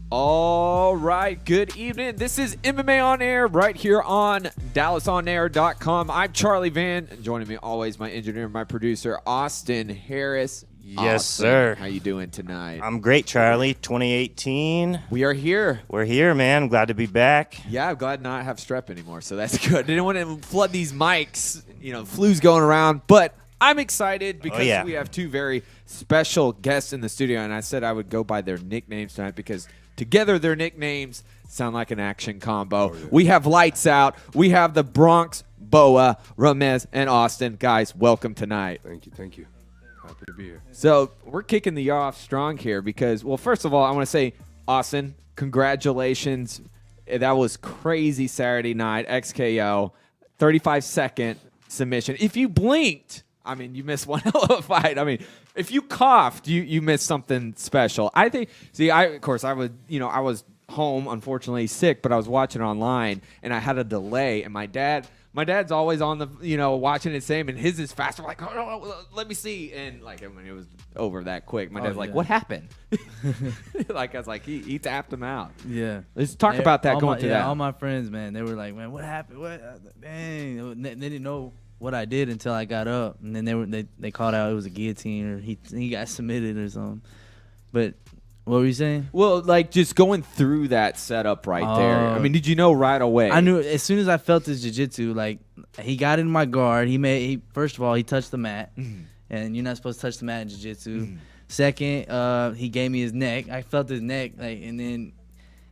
All right, good evening. This is MMA On Air right here on DallasOnAir.com. I'm Charlie Van, and joining me always my engineer, my producer, Austin Harris. Yes, Austin, sir. How you doing tonight? I'm great, Charlie. 2018. We are here. We're here, man. I'm glad to be back. Yeah, I'm glad not have strep anymore, so that's good. Didn't want to flood these mics, flu's going around, but I'm excited because we have two very special guests in the studio, and I said I would go by their nicknames tonight because together their nicknames sound like an action combo. We have Lights Out. We have the Bronx Boa, Ramiz, and Austin. Guys, welcome tonight. Thank you. Happy to be here. So we're kicking the year off strong here because, well, first of all, I want to say, Austin, congratulations. That was crazy Saturday night, XKO, 35-second submission. If you blinked, I mean, you missed one hell of a fight. I mean, if you coughed, you missed something special. I think, I was home, unfortunately, sick, but I was watching online, and I had a delay, and my dad's always on the, watching it same, and his is faster. Like, oh, no, let me see. And, when it was over that quick, my dad's like, what happened? I was like, he tapped him out. Yeah. Let's talk about that, going through that. All my friends, man, they were like, man, what happened? What? Dang. They didn't know what I did until I got up. And then they called out it was a guillotine or he got submitted or something. But what were you saying? Well, just going through that setup right there. I mean, did you know right away? I knew as soon as I felt his jiu-jitsu, he got in my guard. First of all, he touched the mat, and you're not supposed to touch the mat in jiu-jitsu. Second, he gave me his neck. I felt his neck, and then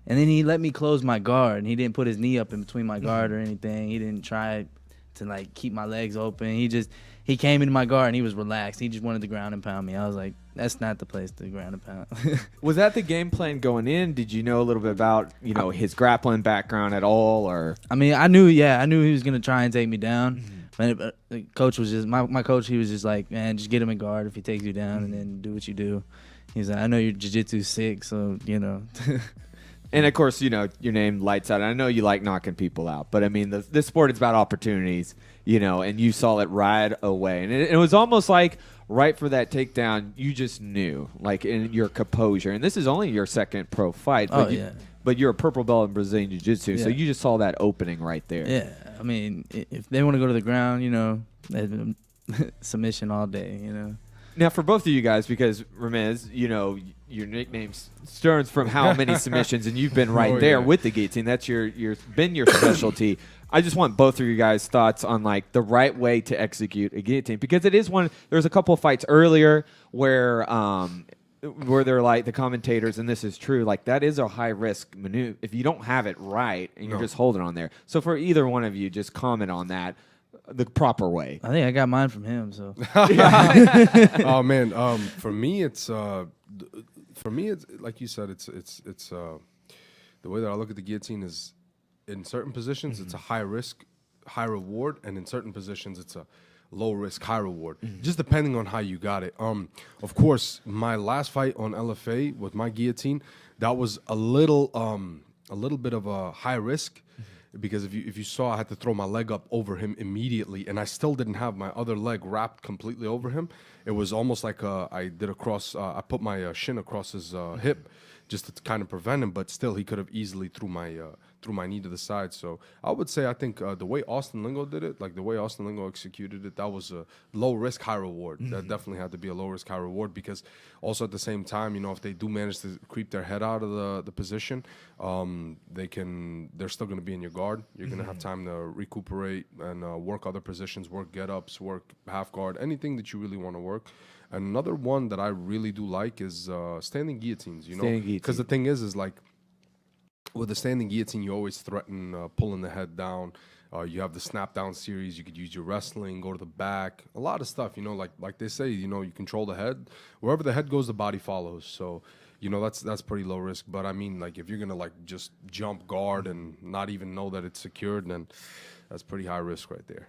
he let me close my guard, and he didn't put his knee up in between my guard or anything. He didn't try to keep my legs open. He came into my guard and he was relaxed. He just wanted to ground and pound me. I was like, that's not the place to ground and pound. Was that the game plan going in? Did you know a little bit about, his grappling background at all, or? I mean, I knew he was going to try and take me down. But the coach was just, my coach, he was just like, man, just get him in guard if he takes you down and then do what you do. He's like, I know your jiu-jitsu's sick, so, And, of course, your name Lights Out. I know you like knocking people out, but, I mean, this sport is about opportunities, and you saw it right away. And it was almost like right for that takedown, you just knew, in your composure. And this is only your second pro fight. But but you're a purple belt in Brazilian Jiu-Jitsu, so you just saw that opening right there. Yeah. I mean, if they want to go to the ground, submission all day, Now, for both of you guys, because Ramiz, your nickname stems from how many submissions, and you've been right there with the guillotine. That's been your specialty. I just want both of you guys' thoughts on the right way to execute a guillotine, because it is one. There's a couple of fights earlier where they're the commentators, and this is true. That is a high risk maneuver if you don't have it right and you're just holding on there. So for either one of you, just comment on that. The proper way. I think I got mine from him. So. Oh man, for me it's like you said, it's the way that I look at the guillotine is in certain positions it's a high risk, high reward, and in certain positions it's a low risk, high reward. Just depending on how you got it. Of course, my last fight on LFA with my guillotine, that was a little bit of a high risk. Because if you saw, I had to throw my leg up over him immediately, and I still didn't have my other leg wrapped completely over him. It was almost like I did a cross. I put my shin across his hip just to kind of prevent him, but still he could have easily threw my knee to the side. So I would say I think the way Austin Lingo did it, the way Austin Lingo executed it, that was a low risk, high reward. That definitely had to be a low risk, high reward, because also at the same time, if they do manage to creep their head out of the position, they're still going to be in your guard. You're going to have time to recuperate and work other positions, work get-ups, work half guard, anything that you really want to work. And another one that I really do like is standing guillotines, because the thing is with the standing guillotine, you always threaten pulling the head down. You have the snap down series. You could use your wrestling, go to the back, a lot of stuff. Like they say, you control the head. Wherever the head goes, the body follows. So, that's pretty low risk. But I mean, if you're gonna just jump guard and not even know that it's secured, then that's pretty high risk right there.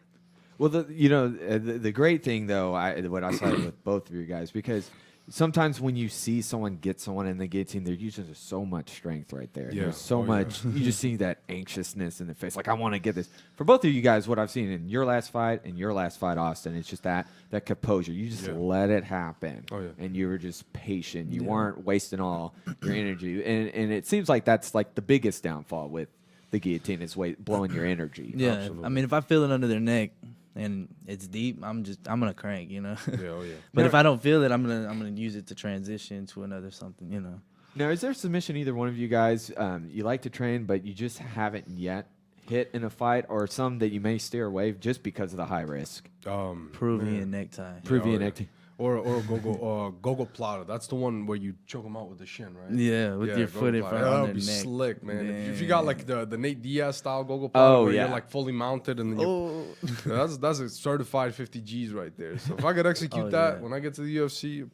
Well, the great thing though, what I saw with both of you guys, because sometimes when you see someone get someone in the guillotine, they're using so much strength right there. Yeah. There's so Oh, yeah. much. You just see that anxiousness in the face. Like, I want to get this. For both of you guys, what I've seen in your last fight and your last fight, Austin, it's just that composure. You just Yeah. let it happen. Oh, yeah. And you were just patient. You weren't wasting all your energy. And it seems like that's like the biggest downfall with the guillotine is blowing your energy. Yeah, Absolutely. I mean, if I feel it under their neck and it's deep, I'm gonna crank, you know. Yeah, oh yeah. But if I don't feel it, I'm gonna use it to transition to another something, you know. Now, is there a submission either one of you guys you like to train, but you just haven't yet hit in a fight, or some that you may steer away just because of the high risk? Peruvian necktie. Peruvian yeah. necktie. Or gogo plata. That's the one where you choke them out with the shin, right? Yeah, with your gogo foot in plata. front That of would their be neck. slick, man. If you Damn. got like the Nate Diaz style gogo plata, Oh, where yeah. you're like fully mounted, and then you that's a certified 50 G's right there. So if I could execute Oh, that yeah. when I get to the UFC,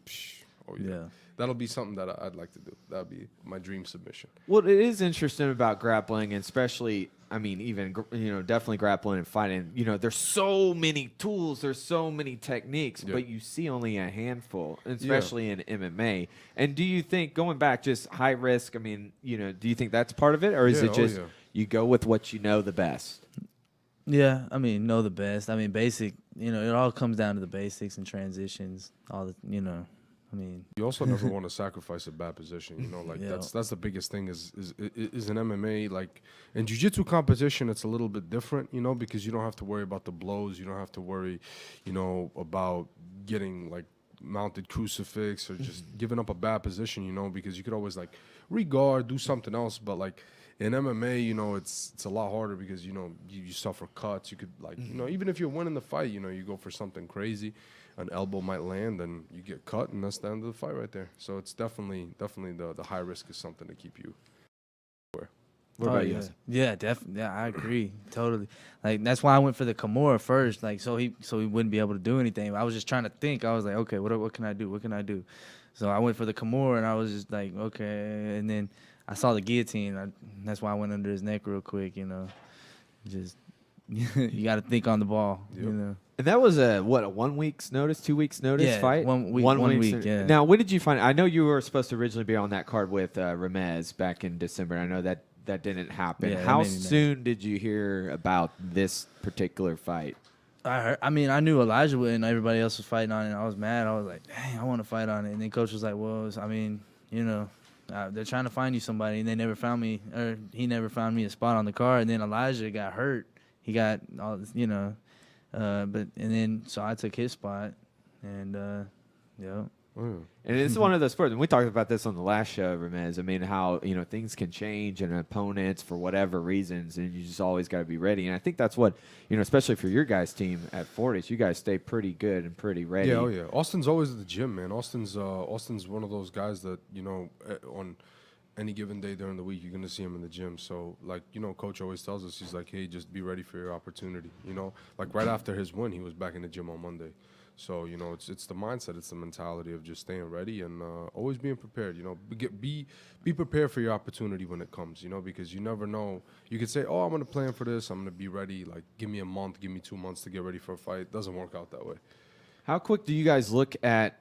oh yeah. Yeah. That'll be something that I'd like to do. That'd be my dream submission. Well, it is interesting about grappling, and especially, I mean, even, definitely grappling and fighting. There's so many tools, there's so many techniques, Yeah. but you see only a handful, especially in MMA. And do you think, going back, just high risk, I mean, do you think that's part of it, or is Yeah, it just yeah. you go with what you know the best? Yeah, I mean, know the best. I mean, basic. It all comes down to the basics and transitions. All the, I mean, You also never want to sacrifice a bad position. Like Yeah. that's the biggest thing is in MMA. Like in jiu-jitsu competition, it's a little bit different, because you don't have to worry about the blows. You don't have to worry, about getting like mounted crucifix or just giving up a bad position, because you could always like regard, do something else. But like in MMA, it's a lot harder because you suffer cuts. You could like even if you're winning the fight, you go for something crazy. An elbow might land and you get cut, and that's the end of the fight right there. So it's definitely the high risk is something to keep you aware. What about you? yeah. Yeah, definitely. Yeah, I agree totally. Like that's why I went for the Kimura first, like so he wouldn't be able to do anything. I was just trying to think. I was like, okay, what can I do? What can I do? So I went for the Kimura, and I was just like, okay. And then I saw the guillotine. That's why I went under his neck real quick. Just you got to think on the ball. Yep. And that was a 1 week's notice, 2 weeks notice Yeah, fight? 1 week, 1 1 week's week, yeah. Now, when did you find? I know you were supposed to originally be on that card with Ramiz back in December. I know that didn't happen. Yeah, that How made me mad. soon did you hear about this particular fight? I mean, I knew Elijah would, and everybody else was fighting on it. And I was mad. I was like, dang, I want to fight on it. And then coach was like, well, I mean, they're trying to find you somebody, and they never found me, or he never found me a spot on the card. And then Elijah got hurt. He got all this, so I took his spot, and yeah. And it's one of those sports, and we talked about this on the last show, Ramiz. I mean, how things can change and opponents for whatever reasons, and you just always got to be ready. And I think that's what especially for your guys' team at Fortis, you guys stay pretty good and pretty ready. Yeah, oh yeah. Austin's always at the gym, man. Austin's one of those guys that on any given day during the week, you're gonna see him in the gym. So like coach always tells us, he's like, hey, just be ready for your opportunity. Like right after his win, he was back in the gym on Monday. So it's the mindset, it's the mentality of just staying ready and always being prepared. Be prepared for your opportunity when it comes. Because you never know. You could say, oh, I'm gonna plan for this. I'm gonna be ready. Like give me a month, give me 2 months to get ready for a fight. It doesn't work out that way. How quick do you guys look at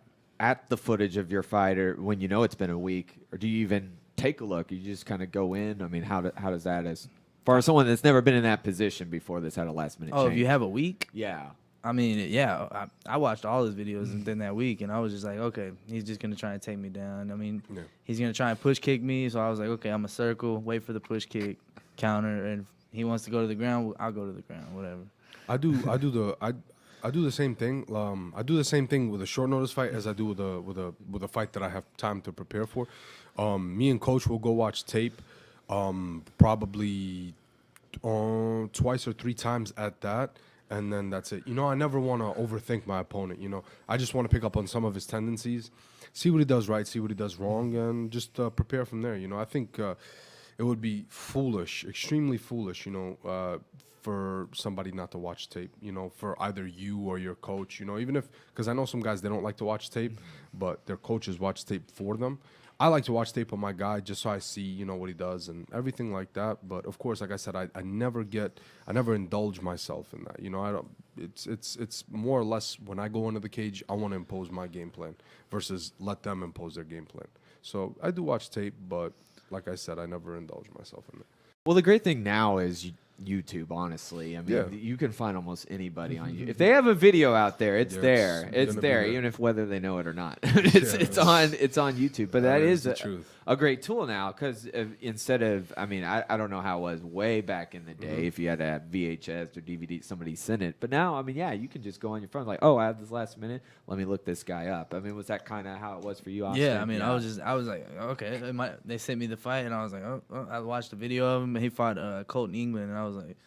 the footage of your fighter when it's been a week, or do you even take a look? You just kind of go in. I mean, how does that, as far as someone that's never been in that position before, that's had a last minute Oh, change? if you have a week? Yeah. I mean, yeah, I watched all his videos within that week, and I was just like, okay, he's just going to try and take me down. I mean, Yeah. he's going to try and push kick me, so I was like, okay, I'm a circle, wait for the push kick, counter, and if he wants to go to the ground, I'll go to the ground, whatever. I do the same thing. I do the same thing with a short notice fight as I do with a fight that I have time to prepare for. Me and coach will go watch tape, probably twice or 3 times at that, and then that's it. I never want to overthink my opponent. I just want to pick up on some of his tendencies, see what he does right, see what he does wrong, and just prepare from there. I think it would be foolish, extremely foolish, for somebody not to watch tape, for either you or your coach, even if, because I know some guys, they don't like to watch tape, but their coaches watch tape for them. I like to watch tape of my guy just so I see, what he does and everything like that. But of course, like I said, I never indulge myself in that. I don't. It's more or less when I go into the cage, I want to impose my game plan versus let them impose their game plan. So I do watch tape, but like I said, I never indulge myself in it. Well, the great thing now is YouTube, honestly. I mean, Yeah. you can find almost anybody on YouTube. If they have a video out there, it's Yeah, there. it's It's gonna be there, there. even if whether they know it or not. it's on YouTube. But that is the truth. a great tool now because instead of, I mean, I don't know how it was way back in the day if you had to have VHS or DVD, somebody sent it. But now, I mean, yeah, you can just go on your phone like, oh, I have this last minute. Let me look this guy up. I mean, was that kind of how it was for you, Austin? Yeah, I mean, I was like, okay. They sent me the fight, and I was like, oh, I watched the video of him. He fought Colton England, and I was like,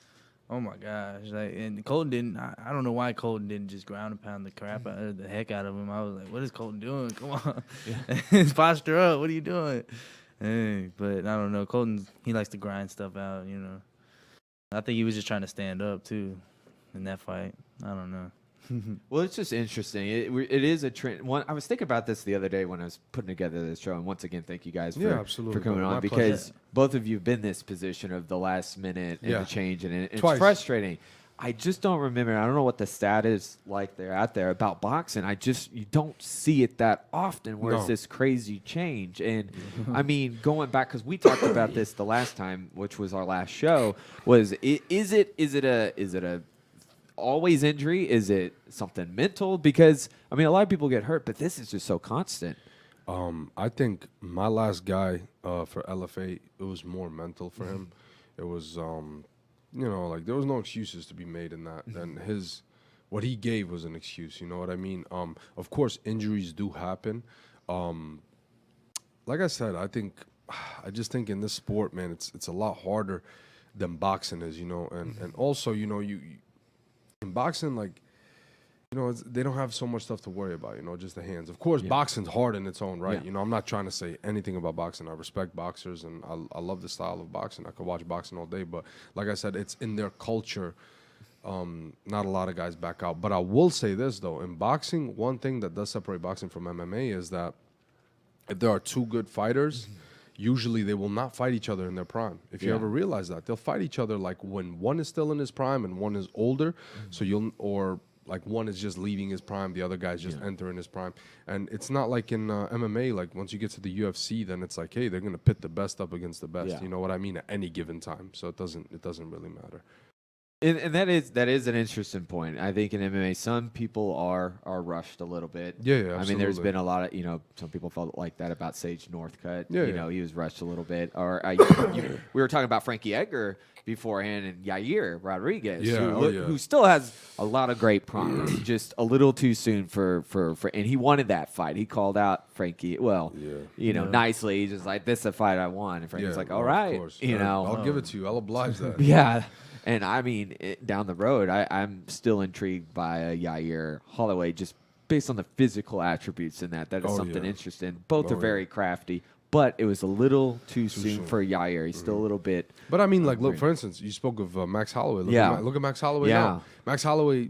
oh my gosh! Like, and Colton didn't. I don't know why Colton didn't just ground and pound the heck out of him. I was like, what is Colton doing? Come on, his posture up. What are you doing? Hey, but I don't know. He likes to grind stuff out. I think he was just trying to stand up too in that fight. I don't know. Well, it's just interesting. It is a trend. I was thinking about this the other day when I was putting together this show, and once again, thank you guys Yeah, for absolutely, coming bro. on My because pleasure. both of you have been in this position of the last minute and Yeah. the change, and it's Twice. frustrating. I just don't remember. I don't know what the stat is like there out there about boxing. You don't see it that often where it's No. this crazy change. And I mean, going back because we talked about this the last time, which was our last show. Is it a always injury? Is it something mental? Because I mean, a lot of people get hurt, but this is just so constant. I think my last guy for LFA, it was more mental for him. It was, like there was no excuses to be made in that. And what he gave was an excuse. You know what I mean? Of course, injuries do happen. Like I said, I just think in this sport, man, it's a lot harder than boxing is. And also, you in boxing, like. They don't have so much stuff to worry about, just the hands. Of course, boxing's hard in its own right. Yeah. I'm not trying to say anything about boxing. I respect boxers, and I love the style of boxing. I could watch boxing all day. But like I said, it's in their culture. Not a lot of guys back out. But I will say this, though. In boxing, one thing that does separate boxing from MMA is that if there are two good fighters, usually they will not fight each other in their prime. If you ever realize that, they'll fight each other like when one is still in his prime and one is older. So like one is just leaving his prime, the other guy's just entering his prime. And it's not like in MMA, like once you get to the UFC, then it's like, hey, they're going to pit the best up against the best. Yeah. You know what I mean? At any given time. So it doesn't really matter. And that is an interesting point. I think in MMA, some people are rushed a little bit. Yeah, I mean, there's absolutely. been a lot of, some people felt like that about Sage Northcutt. Yeah, He was rushed a little bit. Or we were talking about Frankie Edgar beforehand and Yair Rodriguez, who still has a lot of great promise, just a little too soon for and he wanted that fight. He called out Frankie, nicely. He's just like, this is a fight I won. And Frankie's like, all of right, course. I'll give it to you. I'll oblige that. Yeah. And I mean, down the road, I'm still intrigued by Yair Holloway just based on the physical attributes in that. That is something interesting. Both are very crafty, but it was a little too soon for Yair. He's still a little bit. But I mean, like, look, for instance, you spoke of Max Holloway. Look at Max Holloway now. Max Holloway,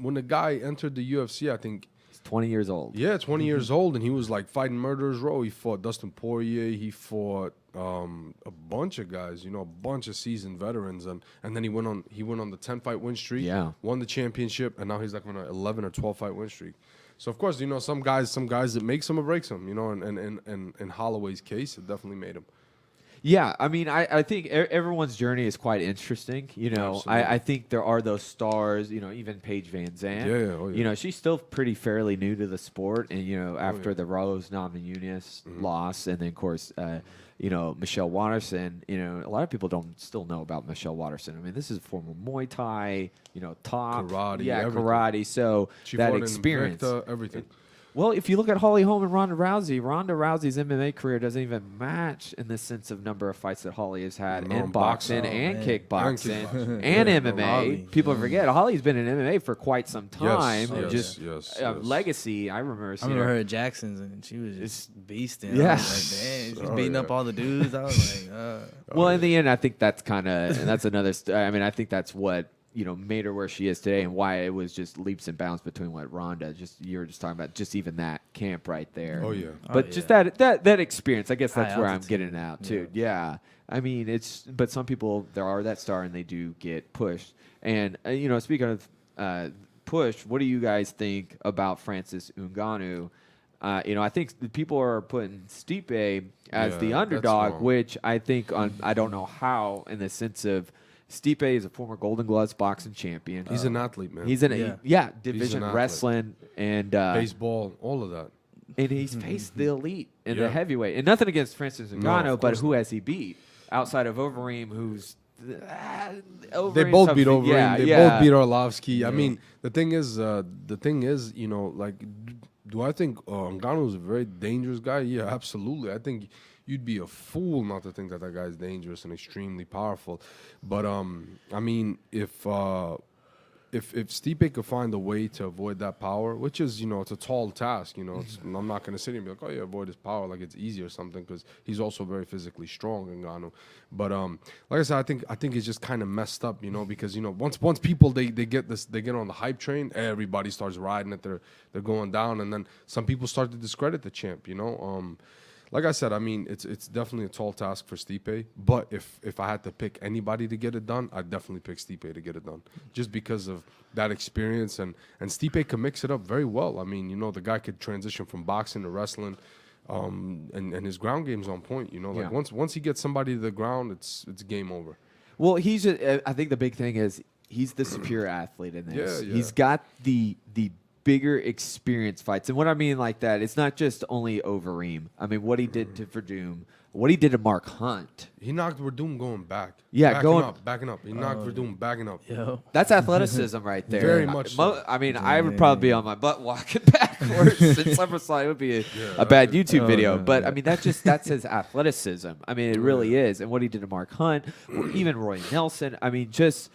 when the guy entered the UFC, I think. 20 years old. Yeah, 20 years old, and he was like fighting Murderers Row. He fought Dustin Poirier. He fought a bunch of guys, a bunch of seasoned veterans, and then he went on the 10-fight win streak. Yeah. Won the championship, and now he's like on an 11 or 12-fight win streak. So of course, some guys that makes him or breaks him. And in Holloway's case, it definitely made him. Yeah, I mean, I think everyone's journey is quite interesting. I think there are those stars, even Paige Van Zandt. Yeah. She's still pretty fairly new to the sport. And, after the Rose Namajunas loss, and then, of course, Michelle Watterson, a lot of people don't still know about Michelle Watterson. I mean, this is a former Muay Thai, top. Karate, Yeah, everything. karate. So She that fought experience. in Invicta, everything. Well, if you look at Holly Holm and Ronda Rousey's MMA career doesn't even match in the sense of number of fights that Holly has had No, in boxing boxing. and man. kickboxing And and Yeah, MMA. Holly. People forget Holly's been in MMA for quite some time. Yes, Just yes. legacy. I remember I seeing remember her. her at Jackson's, and she was just beasting. Yeah. I was like, damn, she's Oh, beating yeah. up all the dudes. I was like, Well, in the end, I think that's kind of that's another. I mean, I think that's what made her where she is today, and why it was just leaps and bounds between what Ronda. You were just talking about, just even that camp right there. Oh yeah. But just that experience, I guess that's High where I'm altitude. getting out too. Yeah. I mean, but some people, there are that star and they do get pushed. And, speaking of push, what do you guys think about Francis Ngannou? I think the people are putting Stipe as Yeah, the that's underdog, wrong. which I think, I don't know how, in the sense of Stipe is a former Golden Gloves boxing champion. He's an athlete, man. He's division athlete. wrestling and baseball, all of that. and he's faced the elite in the Yeah. heavyweight. And nothing against Francis No, Ngannou, of but course who has he beat outside of Overeem? Who's They Overeem's both tough beat to- Overeem. yeah, They yeah. both beat Arlovsky. I mean, the thing is, like, do I think Ngannou is a very dangerous guy? Yeah, absolutely. I think you'd be a fool not to think that that guy's dangerous and extremely powerful. But I mean, if Stipe could find a way to avoid that power, which is, it's a tall task, I'm not going to sit here and be like, oh yeah, avoid his power like it's easy or something, because he's also very physically strong, Ngannou. But like I said, I think it's just kind of messed up, because once people they get on the hype train, everybody starts riding it, they're going down, and then some people start to discredit the champ, Like I said, I mean, it's definitely a tall task for Stipe. But if I had to pick anybody to get it done, I'd definitely pick Stipe to get it done, just because of that experience. And Stipe can mix it up very well. I mean, the guy could transition from boxing to wrestling, and his ground game's on point. Yeah. Once he gets somebody to the ground, it's game over. Well, I think the big thing is he's the superior athlete in this. Yeah, yeah. He's got the bigger experience fights. And what I mean like that, it's not just only Overeem. I mean, what he did to Verdum, what he did to Mark Hunt. He knocked Verdum going back. Yeah, backing up. He knocked Verdum backing up. Yo. That's athleticism right there. Very much so. I mean, I would probably be on my butt walking backwards in SummerSlam. It would be a bad YouTube video. But, I mean, that's his athleticism. I mean, it really is. And what he did to Mark Hunt, or even Roy Nelson, I mean, just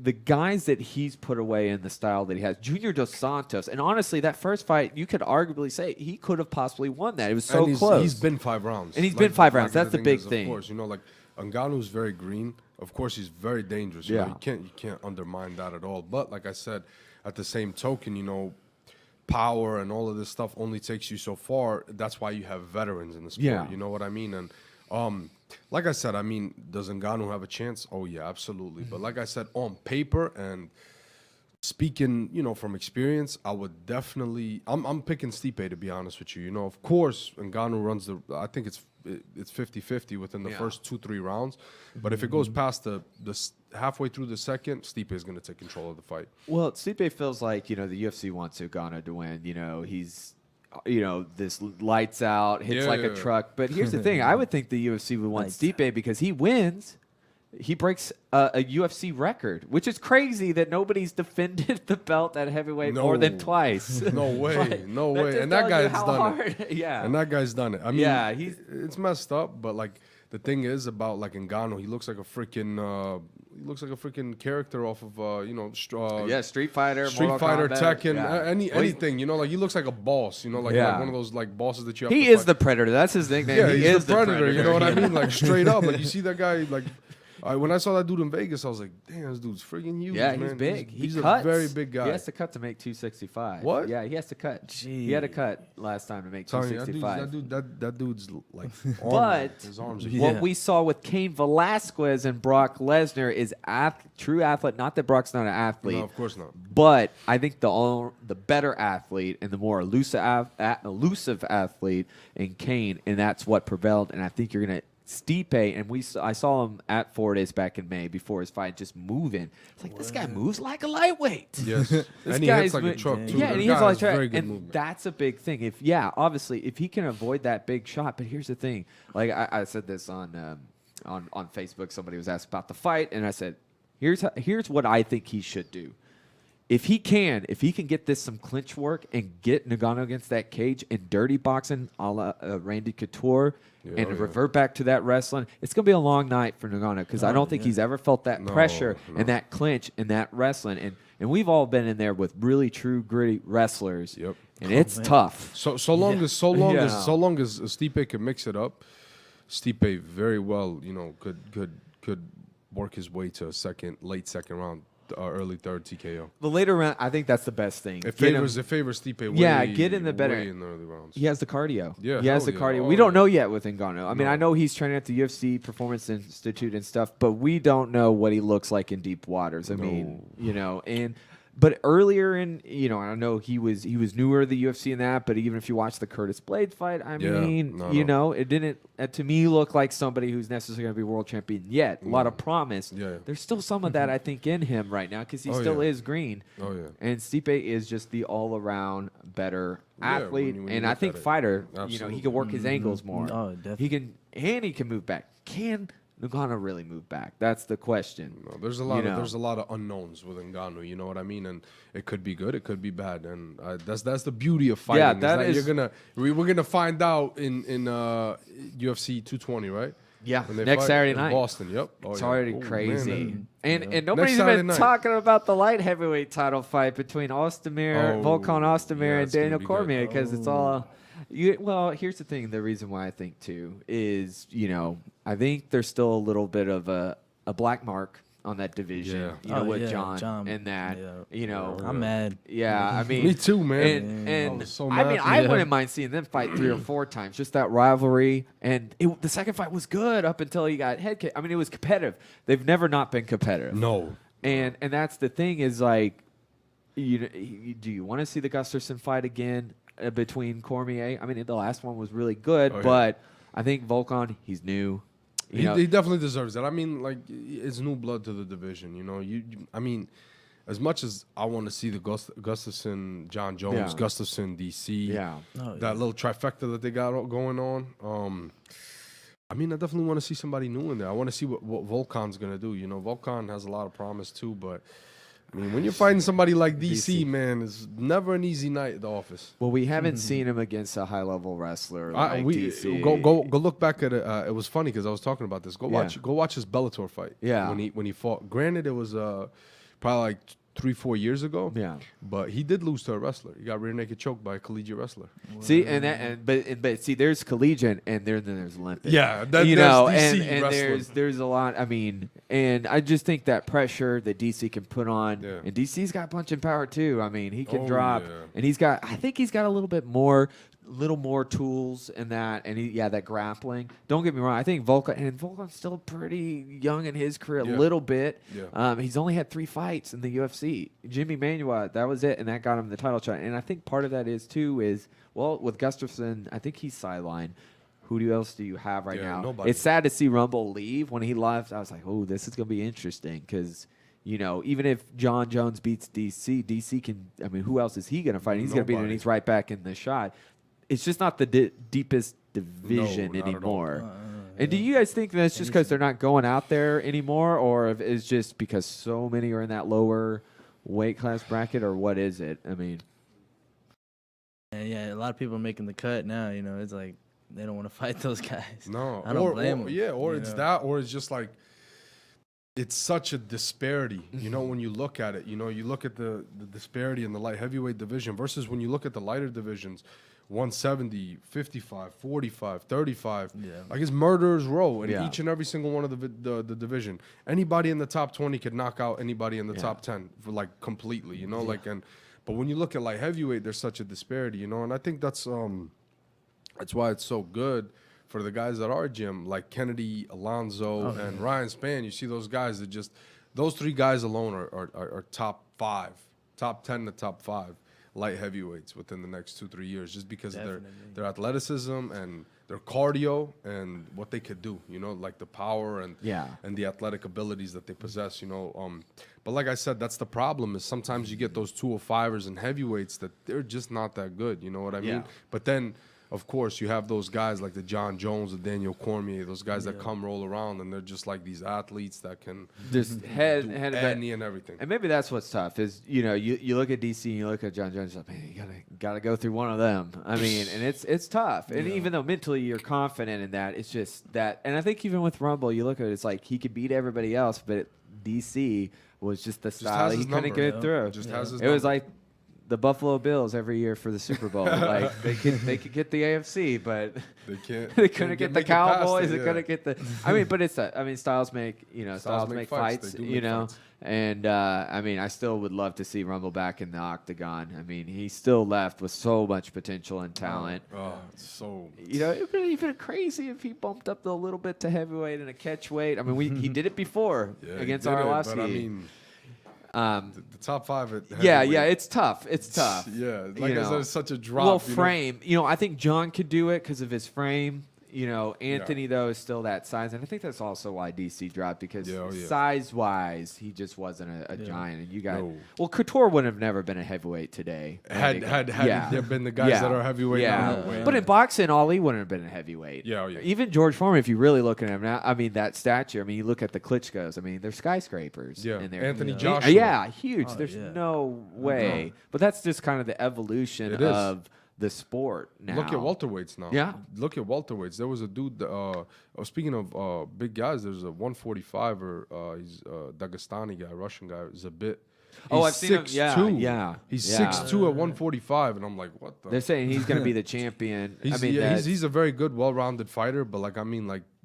the guys that he's put away in the style that he has. Junior Dos Santos. And honestly, that first fight, you could arguably say he could have possibly won that. It was so And close. He's been 5 rounds. And he's been 5 rounds. That's the big is, thing. Of course, like Ngannou's very green. Of course, he's very dangerous. Yeah. You can't undermine that at all. But like I said, at the same token, power and all of this stuff only takes you so far. That's why you have veterans in the sport. Yeah. You know what I mean? And like I said, I mean, does Ngannou have a chance? Oh yeah, absolutely. But like I said, on paper and speaking, from experience, I would definitely. I'm picking Stipe, to be honest with you. Of course, Ngannou runs I think it's 50-50 within the first 2-3 rounds. But if it goes past the halfway through the second, Stipe is going to take control of the fight. Well, Stipe feels like, the UFC wants Ngannou to win. He's, this lights out, hits like a Yeah. truck. But here's the thing. I would think the UFC would want Lights Stipe because he wins. He breaks a UFC record, which is crazy that nobody's defended the belt at heavyweight more than No. twice. No way, Like, no that way. just And that tells you guy's how done hard- it. Yeah. And that guy's done it. I mean, Yeah, it's messed up, but like the thing is about like Ngannou, he looks like a freaking character off of Street Fighter, Street Mortal Fighter, Kombat. Tekken, Yeah. anything. Like he looks like a boss. Like Yeah. one of those like bosses that you have. He to is fight. the Predator. That's his nickname. Yeah, he he's is the predator. You know what I Yeah. mean? Like straight up. Like you see that guy. Like when I saw that dude in Vegas, I was like, damn, this dude's freaking huge. Yeah, man. he's big. He's He a cuts. very big guy. He has to cut to make 265. What? Yeah, he has to cut. He had to cut last time to make Telling you, 265. that dude's like. But armored. His arms are what we saw with Cain Velasquez and Brock Lesnar is true athlete. Not that Brock's not an athlete. No, of course not. But I think the better athlete and the more elusive athlete in Kane, and that's what prevailed. And I think you're gonna Stipe, and I saw him at 4 days back in May before his fight, just moving. It's like this guy moves like a lightweight. Yes, This and he guy's hits like a mo- truck too. Yeah, The and he guy hits like has a truck, very good and movement. that's a big thing. Obviously, if he can avoid that big shot. But here's the thing: like I said this on Facebook. Somebody was asked about the fight, and I said, here's what I think he should do. If he can get this some clinch work and get Ngannou against that cage in dirty boxing a la Randy Couture and revert back to that wrestling, it's going to be a long night for Ngannou because I don't think he's ever felt that pressure and that clinch and that wrestling. And we've all been in there with really true gritty wrestlers. Yep. And it's tough. So long as Yeah. Stipe can mix it up, Stipe very well, could work his way to late second round early third TKO. The later round, I think that's the best thing. It Get him- favors Stipe way, Yeah, get in the better- way in the early rounds. He has the cardio. Yeah, he has hell the yeah. cardio. Oh, We don't yeah. know yet with Ngannou. I mean, No. I know he's training at the UFC Performance Institute and stuff, but we don't know what he looks like in deep waters. I mean, but earlier in, I know he was newer to the UFC and that, but even if you watch the Curtis Blades fight, I Yeah, mean, no. it didn't to me look like somebody who's necessarily going to be world champion yet. A lot of promise. Yeah. There's still some of that I think in him right now because he Oh, still yeah. is green. Oh yeah. And Stipe is just the all-around better Yeah, athlete, when you and I look think at it. fighter. He Absolutely. can work his angles more. Oh, definitely. He can move back. Can Ngannou really move back? That's the question. No, there's a lot of unknowns with Ngannou. You know what I mean? And it could be good, it could be bad, and that's the beauty of fighting. Yeah, is that is- we're gonna find out in UFC 220, right? Yeah, When they next fight Saturday in night. Boston. Yep. Oh, It's yeah. already Oh, crazy. man, And nobody's Saturday been night. talking about the light heavyweight title fight between Volkan Ozdemir yeah, and it's gonna Daniel be good. Cormier because it's all. Well, here's the thing. The reason why I think too is I think there's still a little bit of a black mark on that division. Yeah. With John, John and that. yeah. I'm mad. Yeah, I mean, Me too, man. And I was so I mad mean, for I that. wouldn't mind seeing them fight 3 or 4 times. Just that rivalry, and the second fight was good up until he got head kicked. I mean, it was competitive. They've never not been competitive. No. And that's the thing is like, do you want to see the Gustafsson fight again between Cormier? I mean, the last one was really good, Oh, yeah. but I think Volkan, he's new. He definitely deserves it. I mean, like, it's new blood to the division. I mean, as much as I want to see the Gustafsson, John Jones, Yeah. Gustafsson, DC, Yeah. that little trifecta that they got going on. I mean, I definitely want to see somebody new in there. I want to see what Volkan's gonna do. Volkan has a lot of promise too, but I mean, when you're fighting somebody like DC, man, it's never an easy night at the office. Well, we haven't seen him against a high-level wrestler like DC. Go look back at it. It was funny because I was talking about this. Go watch his Bellator fight. Yeah. when he fought. Granted, it was probably like 3-4 years ago. Yeah. But he did lose to a wrestler. He got rear naked choked by a collegiate wrestler. See, but see, there's collegiate, and then there's Olympic. Yeah, and DC wrestling. there's a lot. I mean, and I just think that pressure that DC can put on, Yeah. and DC's got punching power too. I mean, he can Oh, drop, yeah. and I think he's got a little more tools in that, and that grappling. Don't get me wrong. I think Volkan's still pretty young in his career, Yeah. a little bit. Yeah. He's only had 3 fights in the UFC. Jimmy Manuwa, that was it, and that got him the title shot. And I think part of that is with Gustafsson, I think he's sidelined. Who else do you have right now? Nobody. It's sad to see Rumble leave. When he left, I was like, oh, this is going to be interesting because, even if John Jones beats DC can, I mean, who else is he going to fight? He's going to beat him, and Nobody. he's right back in the shot. It's just not the deepest division No, not at all. anymore. And do you guys think that's just because they're not going out there anymore, or if it's just because so many are in that lower weight class bracket, or what is it? I mean, Yeah, a lot of people are making the cut now. It's like they don't want to fight those guys. No, I don't blame them. Yeah, or it's that, or it's just like it's such a disparity. When you look at it, you look at the disparity in the light heavyweight division versus when you look at the lighter divisions, 170, 55, 45, 35. Yeah. Like it's murderer's row in Yeah. each and every single one of the division. Anybody in the top 20 could knock out anybody in the top 10 for like completely. But when you look at light heavyweight, there's such a disparity. And I think that's why it's so good for the guys that are Jim, like Kennedy, Alonzo, and Ryan Spann. You see those guys that those 3 guys alone are top 5, top 10 to top 5 light heavyweights within the next 2-3 years, just because of their athleticism and their cardio and what they could do. Like the power and the athletic abilities that they possess. But like I said, that's the problem. Is sometimes you get those 205ers and heavyweights that they're just not that good. You know what I mean? Yeah. But then, of course, you have those guys like the John Jones, the Daniel Cormier, those guys that come roll around, and they're just like these athletes that can just head do of any and everything. And maybe that's what's tough is you look at DC and you look at John Jones, like, man, you gotta go through one of them. I mean, and it's tough. And even though mentally you're confident in that, it's just that. And I think even with Rumble, you look at it, it's like he could beat everybody else, but DC was just the style has he his couldn't number. get it through. Just has his It was number. like the Buffalo Bills every year for the Super Bowl. Like they could get the AFC, but They can't. they couldn't get the make it past Cowboys. it, They couldn't get the. I mean, but styles make styles make fights. They do make fights. And I mean, I still would love to see Rumble back in the octagon. I mean, he still left with so much potential and talent. Oh, it's so. It'd be even crazy if he bumped up a little bit to heavyweight and a catch weight. I mean, he did it before against Arlovsky. But I mean, the top 5 at yeah, heavyweight. it's tough. It's tough. Yeah, like I said, it's such a drop. Well, frame. I think John could do it because of his frame. Anthony though is still that size, and I think that's also why DC dropped because size-wise, he just wasn't a giant. And you got Couture would have never been a heavyweight today. Had there been the guys that are heavyweight. But in boxing, Ali wouldn't have been a heavyweight. Even George Foreman, if you really look at him now, I mean that stature. I mean, you look at the Klitschko's. I mean, they're skyscrapers. Yeah, in there. Anthony Joshua. Huge. There's no way. No. But that's just kind of the evolution of the sport now. Look at welterweights now. Yeah. Look at welterweights. There was a dude, speaking of big guys, there's a 145er, he's a Dagestani guy, Russian guy, Zabit. I've seen him. Yeah. He's 6'2" at 145, and I'm like, what the? They're saying he's going to be the champion. He's a very good, well-rounded fighter, but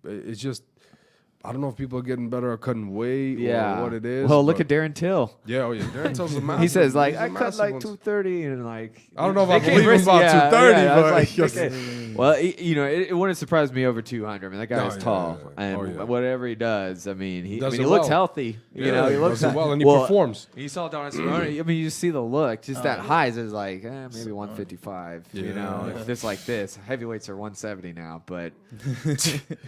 it's just, I don't know if people are getting better at cutting weight or what it is. Well, look at Darren Till. Yeah, Darren Till's a massive. He says, I cut 230 and I don't know if I believe him about 230, but it wouldn't surprise me over 200. I mean, that guy is tall. And whatever he does, I mean, he looks healthy. He looks well, and he performs. You saw Don Cerrone. I mean, you see the look. Just that highs is like, maybe 155. If it's like this. Heavyweights are 170 now, but,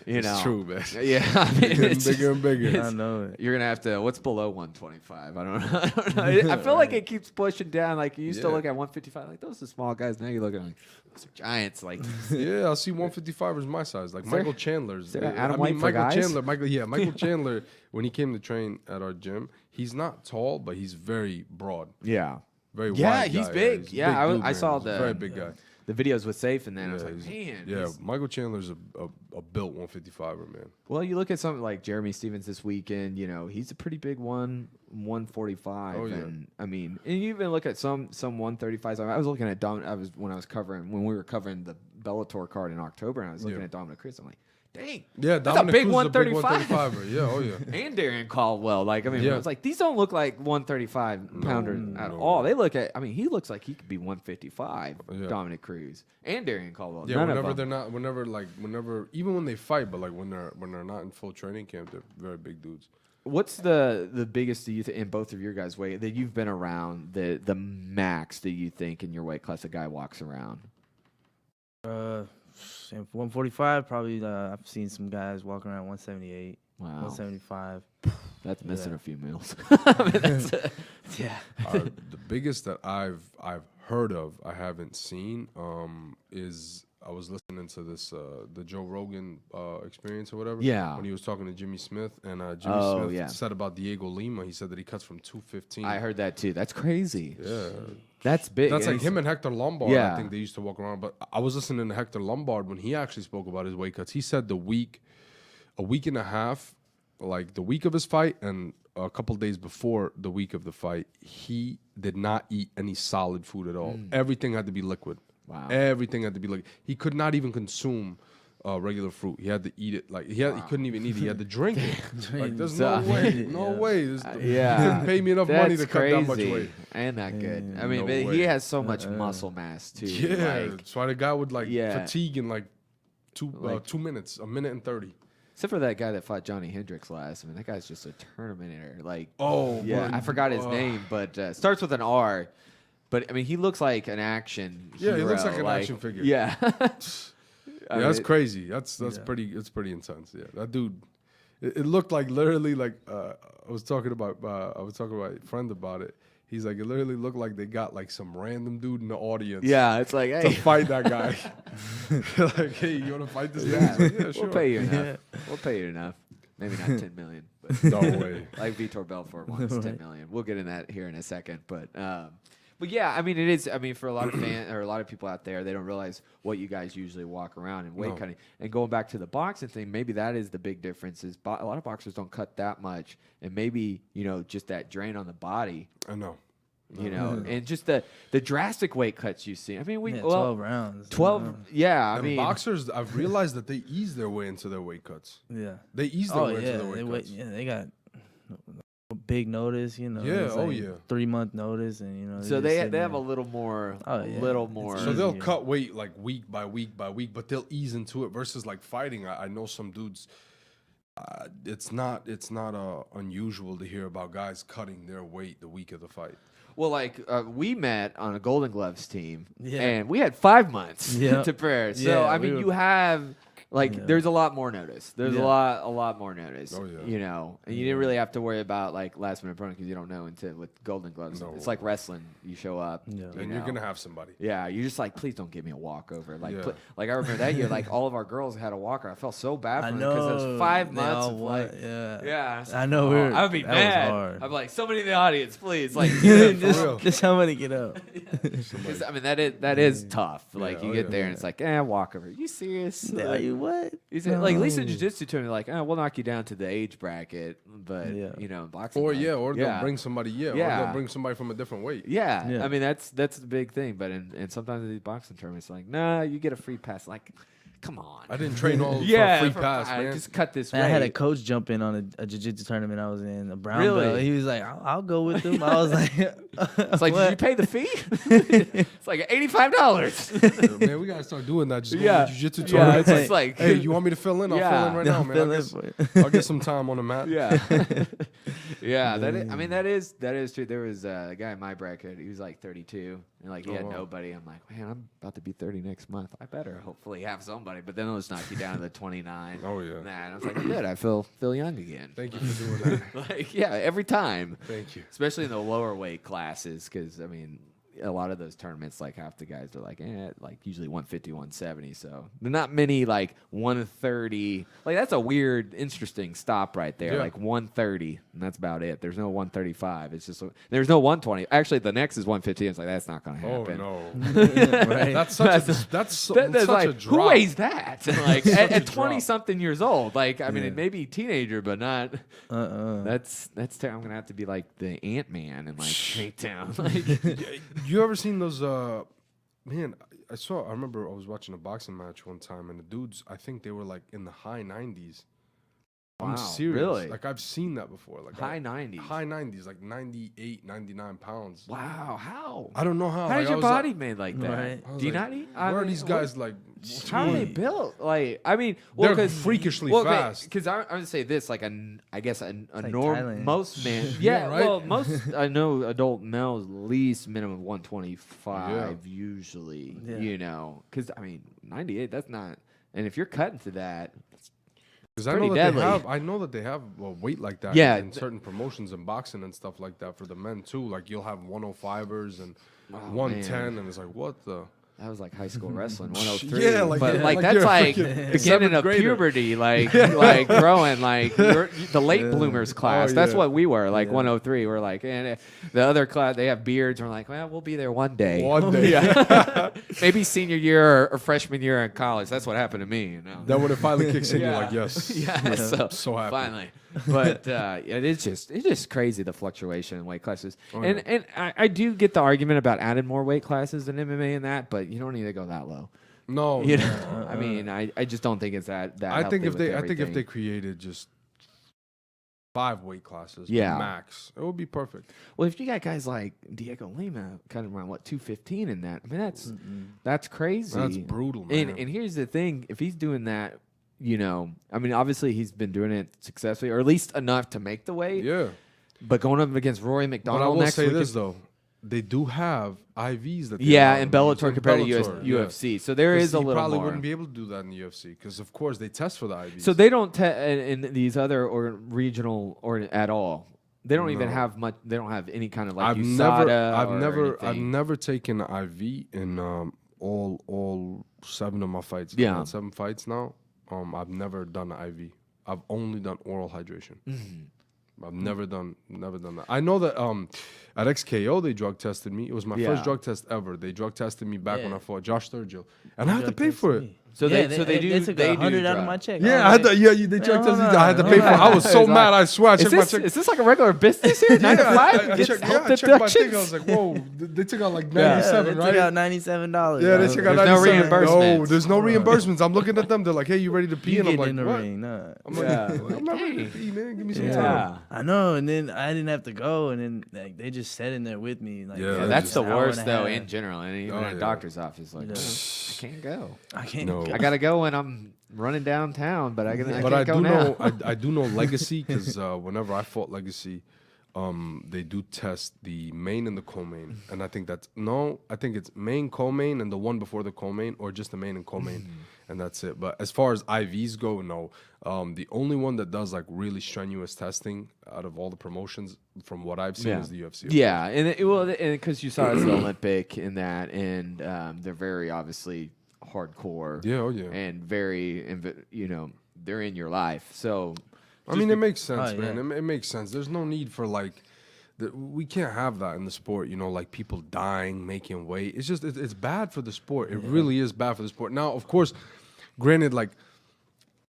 It's true, man. Yeah, I mean, it's bigger and bigger. I know it. You're gonna have to. What's below 125? I don't know. I feel like it keeps pushing down. Like you used to look at 155. Like those are small guys. Now you're looking like those are giants. Like I see 155 is my size. Like Michael Chandler's. Adam White for guys? Michael Chandler. When he came to train at our gym, he's not tall, but he's very broad. Yeah. Very wide. Yeah, he's guy. big. He's Yeah, big dude, I saw he's a very big guy. The videos with Safe, and then I was like, man. Yeah, Michael Chandler's a built 155er, man. Well, you look at something like Jeremy Stevens this weekend. He's a pretty big one, 145. Oh, yeah. And I mean, and you even look at some 135s. I was looking at when we were covering the Bellator card in October, and I was looking at Dominic Cruz. I'm like, dang. Yeah, that's a big 135. 135er. Yeah, oh yeah. And Darren Caldwell. I was like, these don't look like 135 pounders at all. They look at. I mean, he looks like he could be 155. Dominic Cruz and Darren Caldwell. Yeah, even when they fight, but like when they're not in full training camp, they're very big dudes. What's the biggest do you think in both of your guys' weight that you've been around? The max that you think in your weight class a guy walks around? 145, probably. I've seen some guys walking around 178. Wow. 175. That's missing a few meals. The biggest that I've heard of, I haven't seen, is I was listening to this the Joe Rogan experience or whatever. Yeah. When he was talking to Jimmy Smith, and Jimmy Smith said about Diego Lima, he said that he cuts from 215. I heard that too. That's crazy. Yeah. That's big. That's like him and Hector Lombard. Yeah. I think they used to walk around. But I was listening to Hector Lombard when he actually spoke about his weight cuts. He said a week and a half, like the week of his fight and a couple days before the week of the fight, he did not eat any solid food at all. Everything had to be liquid. Wow. Everything had to be liquid. He could not even consume regular fruit. He had to eat it. Like he couldn't even eat it. He had to drink it. Like there's no way. He didn't pay me enough money to cut that much weight. And that good. I mean, he has so much muscle mass too. Yeah, that's why the guy would fatigue in 2 minutes, a minute and 30. Except for that guy that fought Johnny Hendricks last. I mean, that guy's just a tournamenter. I forgot his name, but starts with an R. But I mean, he looks like an action hero. He looks like an action figure. Yeah. That's crazy. That's pretty. It's pretty intense. Yeah, that dude. It looked like literally like I was talking about a friend about it. He's like, it literally looked like they got like some random dude in the audience. Yeah, it's like, to fight that guy. Like, hey, you want to fight this guy? Like, yeah, sure. We'll pay you enough. We'll pay you enough.Maybe not 10 million, but no way. Like Vitor Belfort wants 10 million. We'll get in that here in a second, but yeah, I mean, it is. I mean, for a lot of fans or a lot of people out there, they don't realize what you guys usually walk around and weight cutting. And going back to the boxing thing, maybe that is the big difference. Is a lot of boxers don't cut that much, and maybe just that drain on the body. I know. You know, and just the drastic weight cuts you see. I mean, 12 rounds. 12. Yeah, I And mean, boxers, I've realized that they ease their way into their weight cuts. Yeah. They ease their way into their weight cuts. They got big notice, you know. Yeah, it's oh, like yeah. 3-month notice, and you know. so they have a little more, So they'll easier. cut weight like week by week by week, but they'll ease into it versus like fighting. I know some dudes. It's not unusual to hear about guys cutting their weight the week of the fight. Well, like we met on a Golden Gloves team, Yeah. and we had 5 months Yeah. to prepare. So Yeah, I mean, you have there's a lot more notice. There's Yeah. a lot more notice. Oh, yeah. You know, and you didn't really have to worry about like last minute opponent because you don't know until with Golden Gloves. No. It's like wrestling. You show up, Yeah. And you're gonna have somebody. Yeah, you're just like, please don't give me a walkover. Like, Yeah. like I remember that year, like all of our girls had a walker. I felt so bad for I them because it was know. 5 They months all of want- like, yeah. yeah. I know. I would be that was mad. hard. I'm like, somebody in the audience, please, like, real. just somebody get up. 'cause, I mean, that is tough. Like, you oh, get yeah. there and it's like, walkover. You serious? Are you what? You said, like, at least in No. jiu-jitsu told me, like, we'll knock you down to the age bracket, but you know, in boxing, Or like, they'll bring somebody. Or they'll bring somebody from a different weight. Yeah. Yeah. I mean that's the big thing. But in sometimes in these boxing tournaments, like, nah, you get a free pass. Like, come on. I didn't train all for a free pass, man. Just cut this. Man, I had a weight. coach jump in on a jiu-jitsu tournament I was in, a brown Really? belt. He was like, I'll go with him. I was like, It's like, did what? you pay the fee? It's like $85. Man, we gotta start doing that. Just go Yeah. to jiu-jitsu Yeah, tournaments. it's like, Hey, you want me to fill in? I'll fill in right now, man. Fill I in guess for you. I'll get some time on the mat. yeah, yeah. I mean, that is true. There was a guy in my bracket. He was like 32, and like he had wow. nobody. I'm like, man, I'm about to be 30 next month. I better hopefully have somebody. But then they'll just knock you down to the 29. Oh, yeah. Nah, and I was like, good. I feel young again. Thank you for doing that. Like, yeah, every time. Thank you. Especially in the lower weight classes, because I mean, a lot of those tournaments, like half the guys are like, like usually 150, 170. So there are not many like 130. Like that's a weird, interesting stop right there. Yeah. Like 130, and that's about it. There's no 135. It's just there's no 120. Actually, the next is 150. It's like that's not going to Oh happen. no, Right. that's such a That's such like a who drop. weighs that? Like Such a at 20 drop. something years old. Like I mean, Yeah. it may be a teenager, but not. Uh-uh. That's I'm gonna have to be like the Ant-Man and like shrink down. Like You ever seen those? Man, I remember I was watching a boxing match one time, and the dudes, I think they were like in the high 90s. Wow, I'm serious. really? Like I've seen that before. Like high 90s. High 90s, like 98, 99 pounds. Wow, how? I don't know how. How like, is I your was body like, made like that? Right. I was Do you like, not eat? Where are these guys like? How are they Jeez. built? Like, I mean, well, They're 'cause- freakishly well, fast. Because I'm gonna say this, like, I guess a like norm, Thailand. most men, Yeah, yeah, right? well, most I know adult males at least minimum 125 usually, Yeah. you know, because I mean 98, that's not, and if you're cutting to that, Because I pretty know that deadly. they have. I know that they have weight like that. Yeah, in certain promotions and boxing and stuff like that for the men too. Like you'll have 105ers and Oh, 110, man. and it's like what the. that was like high school wrestling 103. Yeah, like- but yeah, like like that's you're a like freaking beginning seventh of grader. puberty, like like growing, like the late bloomers class. Oh, That's yeah. what we were, like 103. We're like, and the other class they have beards. We're like, well, we'll be there one day. One day. Yeah. Maybe senior year or freshman year in college. That's what happened to me. You know. Then when it finally kicks in, Yeah. you're like, yes. Yeah, so, So happy. finally. But it's just crazy the fluctuation in weight classes. Oh, and yeah. and I do get the argument about adding more weight classes in MMA and that, but you don't need to go that low. No. You know, I mean, I just don't think it's that. I think healthy if with they everything. created just 5 weight classes, Yeah. max, it would be perfect. Well, if you got guys like Diego Lima, kind of around 215 in that, I mean that's crazy. That's brutal, man. And here's the thing: if he's doing that, you know, I mean, obviously he's been doing it successfully, or at least enough to make the weight. Yeah. But going up against Rory But McDonald I will next say week, this though, they do have IVs that. They yeah, allow and them to use Bellator compared to Bellator, yeah. UFC, so there 'Cause is a he little probably more. wouldn't be able to do that in the UFC because, of course, they test for the IVs. So they don't in these other or regional or at all. They don't even No. have much. They don't have any kind of like I've USADA. I've never taken an IV in all 7 of my fights. Yeah. I've had 7 fights now. I've never done an IV. I've only done oral hydration. I've never done that. I know that at XKO they drug tested me. It was my Yeah. first drug test ever. They drug tested me back when Yeah. I fought Josh Thurgill, and I had to Drug pay for tested it. me. So Yeah, they do. They took they 100 do out of drugs. my check. Yeah, was I had like, to. Yeah, they checked us. hold I had to on. pay for. I was so It's mad. like, I swear. I checked my check. Is this like a regular business here? 9 to 5? I Gets checked, health I checked my thing. I deductions? was like, whoa, they took out like Yeah, 97, they right? took out $97. Yeah, they took out There's no 97. No, reimbursements. there's no reimbursements. I'm looking at them. They're like, hey, you ready to pee? You And I'm getting like, in the what? ring? Nah. I'm like, Yeah. I'm not ready to pee, man. Give me some Yeah. time. I know, and then I didn't have to go, and then like they just sat in there with me. Like, Yeah, Yeah, They that's just the an hour worst and a though half. in general, and even Oh, in a yeah. doctor's office, like Yeah. I can't go. I can't. No. go. I gotta go when I'm running downtown, but I But can't I go do now. know, I do know Legacy because whenever I fought Legacy, they do test the main and the co-main, and I think I think it's main, co-main, and the one before the co-main, or just the main and co-main, and that's it. But as far as IVs go, no. The only one that does like really strenuous testing out of all the promotions, from what I've seen, is the UFC. Yeah, and because you saw it as the Olympic in that, and they're very obviously hardcore. Yeah, oh yeah. And very, they're in your life. So I mean, it makes sense, Oh, man. yeah. It makes sense. There's no need for like, we can't have that in the sport. Like people dying, making weight. It's just it's bad for the sport. It really is bad for the sport. Now, of course, granted, like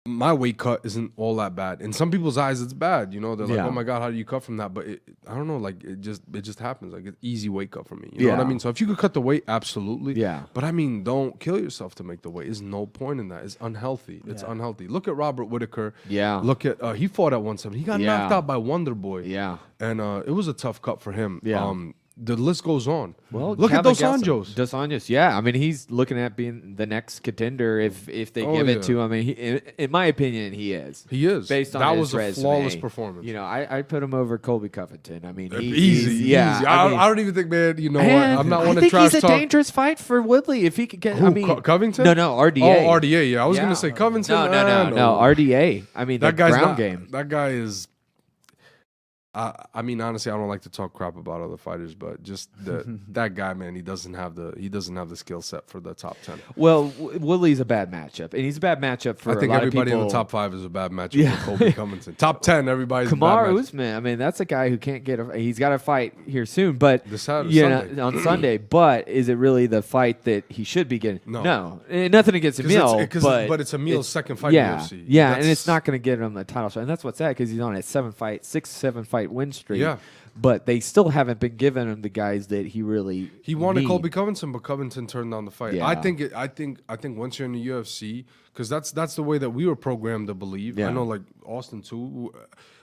my weight cut isn't all that bad. In some people's eyes, it's bad. They're like, Yeah. oh my god, how do you cut from that? But I don't know. Like it just happens. Like it's easy weight cut for me. You know what I Yeah. mean? So if you could cut the weight, absolutely. Yeah. But I mean, don't kill yourself to make the weight. There's no point in that. It's unhealthy. It's Yeah. unhealthy. Look at Robert Whitaker. Yeah. Look at he fought at 170. He got Yeah. knocked out by Wonder Boy. yeah. And it was a tough cut for him. Yeah. The list goes on. Well, look at Calvin Dos Gaston. Anjos. Dos Anjos, yeah. I mean, he's looking at being the next contender if they Oh, give yeah. it to him. I mean, in my opinion, he is. He is. Based on that his was a resume. flawless performance. I put him over Colby Covington. I mean, Easy. yeah. I, mean, I don't even think, man. You know man, what? I'm not I one to think trash he's a talk. dangerous fight for Woodley if he could get. Who, I mean, Covington? No, RDA. Oh, RDA. Yeah, I was Yeah. gonna say Covington. No, RDA. I mean, That the guy's ground not. game. That guy is. I mean, honestly, I don't like to talk crap about other fighters, but just that guy, man, he doesn't have the skill set for the top 10. Well, Woodley's a bad matchup, and he's a bad matchup for I think a lot everybody of people. in the top 5 is a bad matchup Yeah. for Colby Covington. Top 10, everybody's a bad Kamaru matchup. Usman, I mean, that's a guy who can't get he's got to fight here soon, but This Sunday. on Sunday. But is it really the fight that he should be getting? No. Nothing against Emil, but it's Emil's second fight yeah, in UFC. yeah, and That's- it's not going to get him the title shot, and that's what's sad because he's on a 7 fight win streak. Yeah. But they still haven't been giving him the guys that he really He wanted need. Colby Covington, but Covington turned down the fight. Yeah. I think once you're in the UFC, because that's the way that we were programmed to believe. Yeah. I know, like Austin too.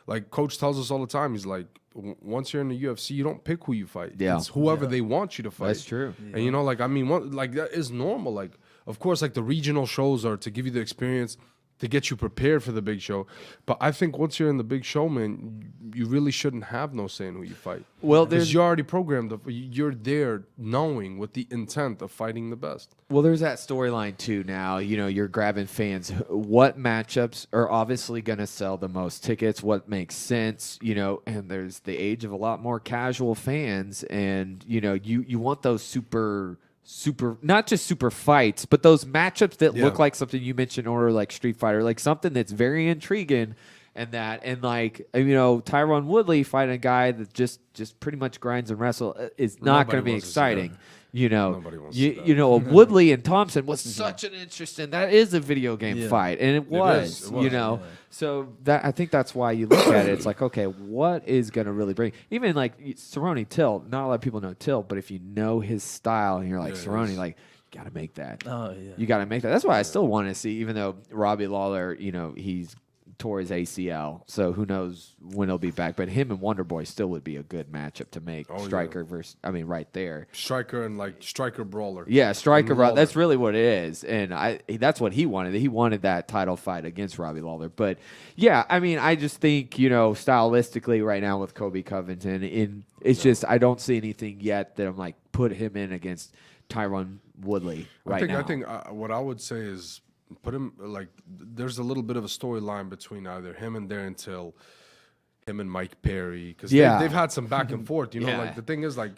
Like Coach tells us all the time, he's like, once you're in the UFC, you don't pick who you fight. Yeah. It's whoever they want you to fight. That's true. And I mean, that is normal. Like, of course, like the regional shows are to give you the experience, to get you prepared for the big show. But I think once you're in the big show, man, you really shouldn't have no say in who you fight. Well, because you're already programmed. You're there knowing with the intent of fighting the best. Well, there's that storyline too now. You're grabbing fans. What matchups are obviously going to sell the most tickets? What makes sense? And there's the age of a lot more casual fans, and you want those super, not just super fights, but those matchups that look like something you mentioned, or like Street Fighter, like something that's very intriguing. And like Tyron Woodley fighting a guy that just pretty much grinds and wrestle is not going to be wants to see exciting. Nobody wants to see that. Woodley and Thompson was such an interesting. That is a video game fight, and it was. is. It was. You know, so that I think that's why you look at it. It's like, okay, what is going to really bring? Even like Cerrone Till. Not a lot of people know Till, but if you know his style, and you're like Cerrone, like you got to make that. Oh yeah. You got to make that. That's why I still want to see, even though Robbie Lawler, he's tore his ACL, so who knows when he'll be back. But him and Wonder Boy still would be a good matchup to make. Striker versus, right there. Striker and like striker brawler. Yeah, Striker. Lawler. That's really what it is, and that's what he wanted. He wanted that title fight against Robbie Lawler. But yeah, I just think stylistically right now with Colby Covington, it's just I don't see anything yet that I'm like put him in against Tyron Woodley now. I think what I would say is put him like there's a little bit of a storyline between either him and Darren Till, him and Mike Perry, because they've had some back and forth. Like the thing is like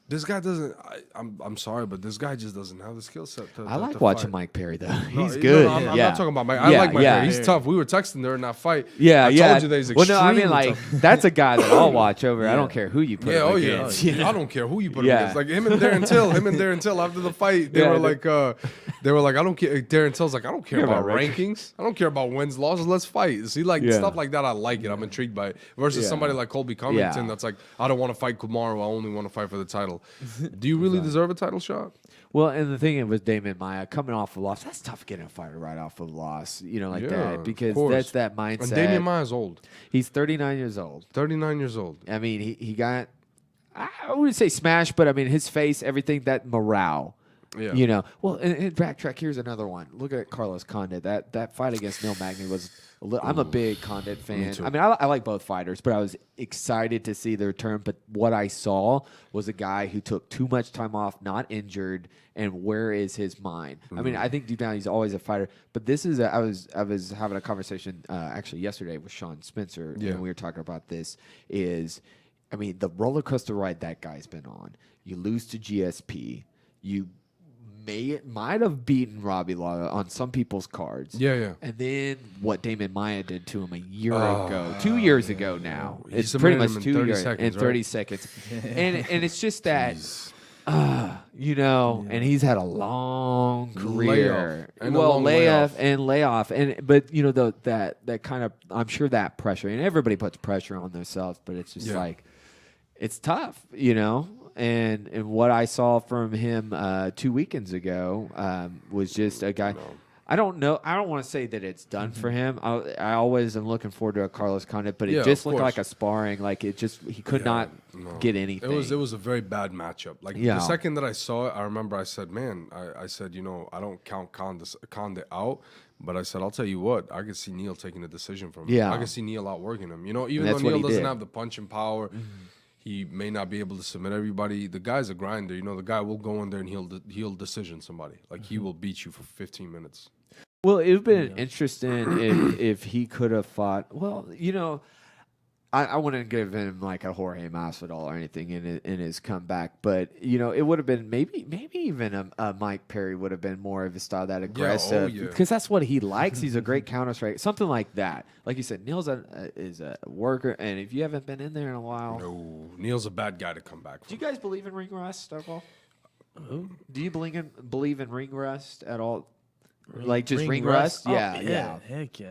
this guy doesn't. I'm sorry, but this guy just doesn't have the skill set. I like watching Mike Perry though. He's No, good. I'm not talking about Mike. I like Mike Perry. He's tough. We were texting during that fight. Yeah, I told you that he's well, no, I mean extremely like tough. that's a guy that I'll watch over. I don't care who you put him against. I don't care who you put him Yeah. against. Like him and Darren Till after the fight, they were like, They were like, I don't care. Darren Till's like, I don't care about record. rankings. I don't care about wins, losses. Let's fight. See, like Yeah. stuff like that, I like it. I'm intrigued by it. Versus Yeah. somebody like Colby Covington, Yeah. that's like, I don't want to fight Kamaru. I only want to fight for the title. Do you really deserve a title shot? Well, and the thing with Damon Maya coming off a loss, that's tough getting a fighter right off of a loss, like Yeah, that, of because course. that's that mindset. And Damian Maya's old. He's 39 years old. 39 years old. I mean, he got, I wouldn't say smashed, but I mean, his face, everything, that morale. Yeah. Well, and backtrack. Here's another one. Look at Carlos Condit. That fight against Neil Magny was. I'm a big Condit fan. too. I mean, I like both fighters, but I was excited to see the return. But what I saw was a guy who took too much time off, not injured, and where is his mind? I mean, I think deep down he's always a fighter. But this is. I was having a conversation actually yesterday with Sean Spencer, Yeah. and we were talking about this. I mean, the roller coaster ride that guy's been on. You lose to GSP. You might have beaten Robbie Lawler on some people's cards. Yeah. And then what Damon Maya did to him a year ago, 2 years ago now. He It's pretty submitted much him in 2 30 years seconds, in 30 right? seconds. and it's just that, Jeez. and he's had a long career. Layoff. And a Well, long layoff. layoff. But that kind of, I'm sure that pressure, and everybody puts pressure on themselves, but it's just Yeah. like, it's tough, And what I saw from him 2 weekends ago was just a guy. I don't know. I don't want to say that it's done for him. I always am looking forward to a Carlos Condit, but Yeah, it just of looked course. like a sparring. Like he could not get anything. It was a very bad matchup. Like Yeah. the second that I saw it, I remember I said, "Man," I said, I don't count Condit out, but I said, I'll tell you what, I could see Neil taking a decision from him. Yeah. I could see Neil outworking him. Even that's though what Neil he doesn't did. have the punching power. He may not be able to submit everybody. The guy's a grinder. The guy will go in there and he'll decision somebody. Like he will beat you for 15 minutes. Well, it would have been interesting if he could have fought. Well, I wouldn't give him like a Jorge Masvidal or anything in his comeback, but it would have been maybe even a Mike Perry would have been more of a style that aggressive because that's what he likes. He's a great counter strike, something like that. Like you said, Neil's is a worker, and if you haven't been in there in a while, No, Neil's a bad guy to come back do from. you guys believe in ring rust, Starfall? Do you believe in ring rust at all? Like just ring rust? Oh, Yeah. Heck yeah.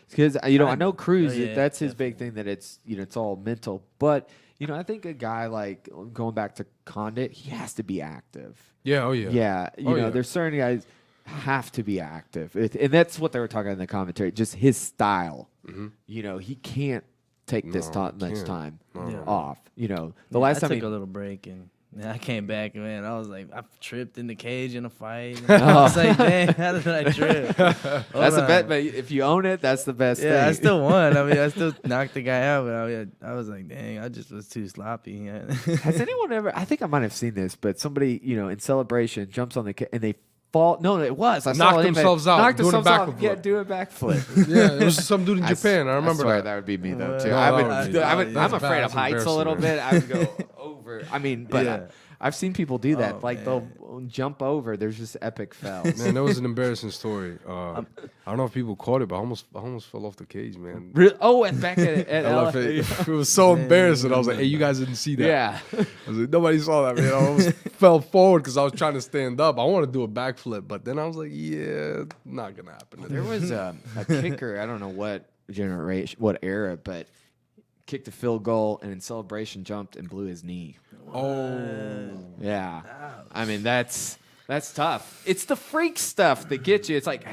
Because I know Cruz. yeah, That's his big thing. That it's it's all mental. But I think a guy like going back to Condit, he has to be active. Yeah, oh yeah. Yeah, yeah. there's certain guys have to be active, and that's what they were talking in the commentary. Just his style. He can't take this much can't. time No. off. The last I time took a little break and I came back, man. I was like, I tripped in the cage in a fight. Oh. I was like, man, how did I trip? that's the best. But if you own it, that's the best thing. Yeah, I still won. I mean, I still knocked the guy out, but I was like, dang, I just was too sloppy. Has anyone ever? I think I might have seen this, but somebody in celebration jumps on the and they fall. No, it was. I saw Knocked it, themselves out, Knocked doing a themselves out. backflip. Yeah, do a backflip. Yeah, it was some dude in Japan. I remember swear that. would be me though too. No, I'm that's afraid bad. of That's heights a little bit. embarrassing, I would go over. I mean, but Yeah. I've seen people do that. Oh, like they'll jump over. There's just epic fails. Man, that was an embarrassing story. I don't know if people caught it, but I almost fell off the cage, man. Oh, and back at I left LA. it was so embarrassing. I was like, "Hey, you guys didn't see that." Yeah. I was like, nobody saw that, man. I almost fell forward because I was trying to stand up. I wanted to do a backflip, but then I was like, "Yeah, not gonna happen." There was a kicker. I don't know what generation, what era, but kicked a field goal and in celebration jumped and blew his knee. Yeah. I mean, that's tough. It's the freak stuff that gets you. It's like,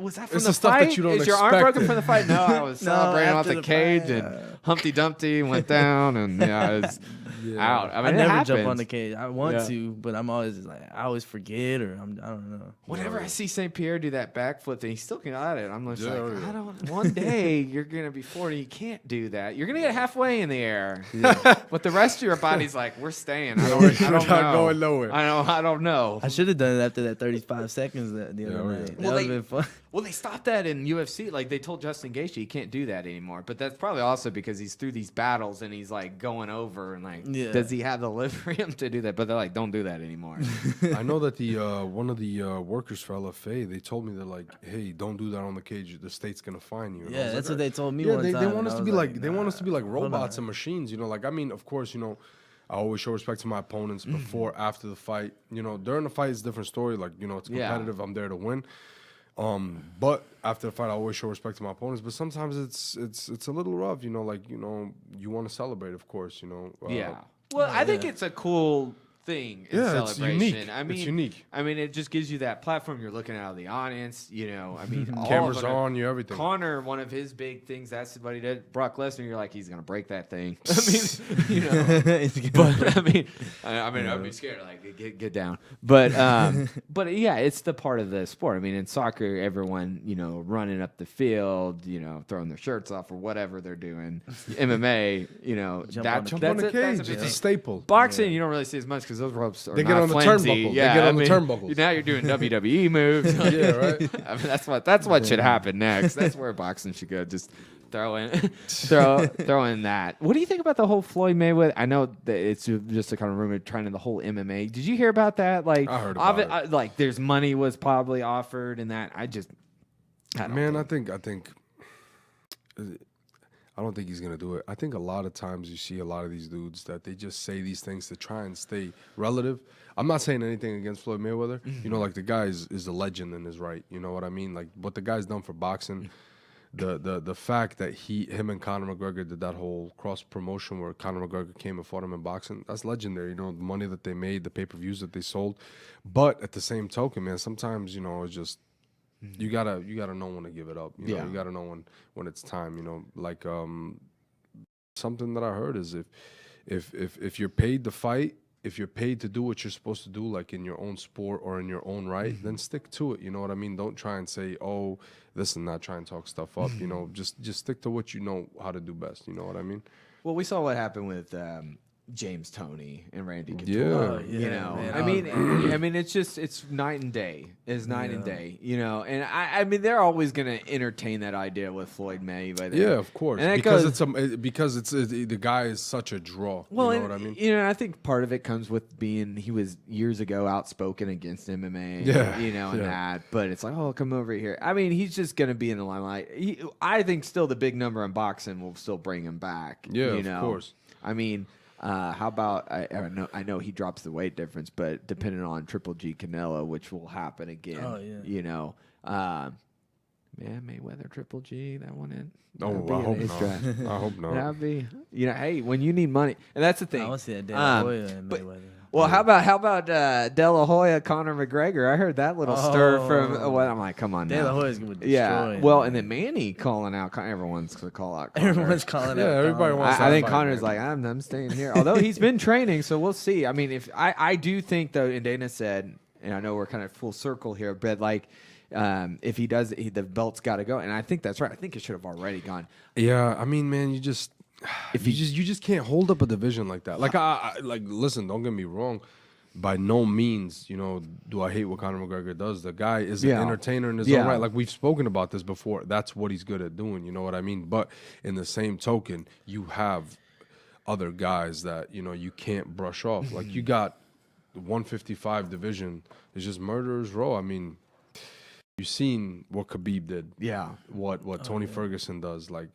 was that from It's the the stuff fight? that you don't Is your arm expect broken it. from the fight? No, I was No, celebrating off after the the cage fight, and Humpty Dumpty went down and I was out. I mean, I it never happens. jump on the cage. I want Yeah. to, but I'm always just like, I always forget or I don't know. Whenever I see St. Pierre do that backflip and he still can at it, I'm just Yeah, like, yeah. I don't. One day you're gonna be 40, you can't do that. You're gonna get halfway in the air, but the rest of your body's like, we're staying. I don't We're know. not going nowhere. I don't know. I should have done it after that 35 seconds the Yeah, other oh, yeah. night. That Well, would have been fun. Well, they stopped that in UFC. Like they told Justin Gaethje he can't do that anymore. But that's probably also because he's through these battles and he's like going over and like, Yeah. does he have the liver to do that? But they're like, don't do that anymore. I know that the one of the workers for LFA, they told me they're like, "Hey, don't do that on the cage. The state's gonna fine you." And I Yeah, was that's like, what they told me Yeah, one they time. want and us I to was be like they want us nah, to be like hold on. robots and machines. Like I mean, of course, I always show respect to my opponents before, after the fight. You know, during the fight, it's a different story. Like, you know, it's competitive. I'm there to win. But after the fight, I always show respect to my opponents. But sometimes it's a little rough. You know, like, you know, you want to celebrate, of course. You know. Well, I think it's a cool thing in celebration. It's unique. I mean, it's unique. I mean, it just gives you that platform. You're looking out of the audience. You know, I mean, all Cameras of them on you, everything. Connor, one of his big things, that's what he did. Brock Lesnar, you're like, he's gonna break that thing. I mean, you know, but I mean, I'd be scared. Like, get down. But but yeah, it's the part of the sport. I mean, in soccer, everyone, you know, running up the field, you know, throwing their shirts off or whatever they're doing. MMA, you know, Jump on the cage. It's a staple. Boxing, you don't really see as much because those ropes are They get not on the flimsy. turnbuckle. Yeah, They get on I the mean, turnbuckles. Now you're doing WWE moves. Yeah, right. I mean, that's what should happen next. That's where boxing should go. Just throw in that. What do you think about the whole Floyd Mayweather? I know that it's just a kind of rumor trying to the whole MMA. Did you hear about that? Like, I heard about it. Like, there's money was probably offered and that. I don't think he's gonna do it. I think a lot of times you see a lot of these dudes that they just say these things to try and stay relative. I'm not saying anything against Floyd Mayweather. You know, like, the guy is a legend in his right. You know what I mean? Like, what the guy's done for boxing, the fact that him and Conor McGregor did that whole cross promotion where Conor McGregor came and fought him in boxing, that's legendary. You know, the money that they made, the pay-per-views that they sold. But at the same token, man, sometimes, you know, it's just you gotta know when to give it up. You know, you gotta know when it's time. You know, like something that I heard is if you're paid to fight, if you're paid to do what you're supposed to do, like in your own sport or in your own right, then stick to it. You know what I mean? Don't try and say, oh, this and that. Try and talk stuff up. You know, just stick to what you know how to do best. You know what I mean? Well, we saw what happened with James Toney and Randy Couture. Yeah. You know, man. I mean, it's night and day. It's night and day. You know, and I mean, they're always going to entertain that idea with Floyd Mayweather. Yeah, of course. And Because the guy is such a draw. Well, you know what I mean? You know, I think part of it comes with he was years ago outspoken against MMA. Yeah, You know, and that. But it's like, oh, come over here. I mean, he's just going to be in the limelight. I think still the big number in boxing will still bring him back. Yeah, you know? of course. I mean, how about I know he drops the weight difference, but depending on Triple G Canelo, which will happen again. Oh, yeah. You know, Mayweather Triple G, that one in. Oh, I hope not. I hope not. That'd be, you know, hey, when you need money, and that's the thing. I want to see that De La Hoya and but- Mayweather. Well, how about De La Hoya, Conor McGregor? I heard that little stir from. Well, I'm like, come on, De La now. Hoya's going to destroy Yeah. him, Well, man. and then Manny calling out. Everyone's gonna call out. Conor. Everyone's calling out. everybody Conor. wants I think fight, Connor's man. like, I'm staying here. Although he's been training, so we'll see. I mean, if I do think though, and Dana said, and I know we're kind of full circle here, but like, if he does, the belt's got to go, and I think that's right. I think it should have already gone. Yeah, I mean, man, you just can't hold up a division like that. Like, listen, don't get me wrong. By no means, you know, do I hate what Conor McGregor does. The guy is an entertainer in his own right. Like, we've spoken about this before. That's what he's good at doing. You know what I mean? But in the same token, you have other guys that, you know, you can't brush off. Like, you got the 155 division is just murderer's row. I mean, you've seen what Khabib did. Yeah. What Tony Ferguson does. Like,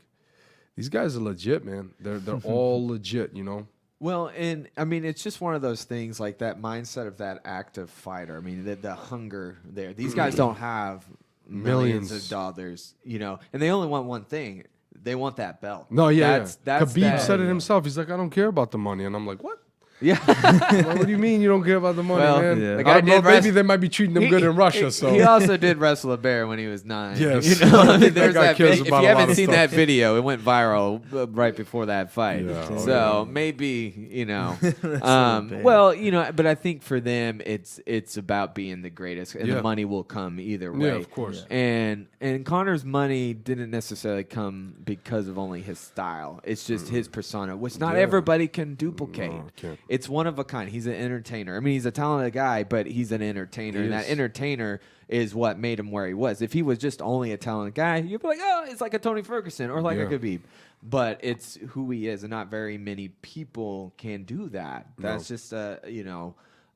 these guys are legit, man. They're all legit, you know? Well, and I mean, it's just one of those things, like that mindset of that active fighter. I mean, the hunger there. These guys don't have millions of dollars, you know, and they only want one thing. They want that belt. No, yeah. That's Khabib said it himself. He's like, I don't care about the money. And I'm like, what? Yeah. Like, what do you mean you don't care about the money, Well, man? the I guy don't know, did rest- maybe they might be treating him good in Russia. So He also did wrestle a bear when he was 9. Yes. You know, I think that there's guy that cares if about you a lot haven't of seen stuff. that video, it went viral right before that fight. Yeah. So maybe, you know, bad. well, you know, but I think for them, it's about being the greatest, and Yeah. the money will come either way. Yeah, of course. And Connor's money didn't necessarily come because of only his style. It's just his persona, which not Yeah. everybody can duplicate. No, can't. It's one of a kind. He's an entertainer. I mean, he's a talented guy, but he's an entertainer. He And that is. entertainer is what made him where he was. If he was just only a talented guy, you'd be like, oh, it's like a Tony Ferguson or like a Yeah. Khabib. But it's who he is, and not very many people can do that. That's just, you know,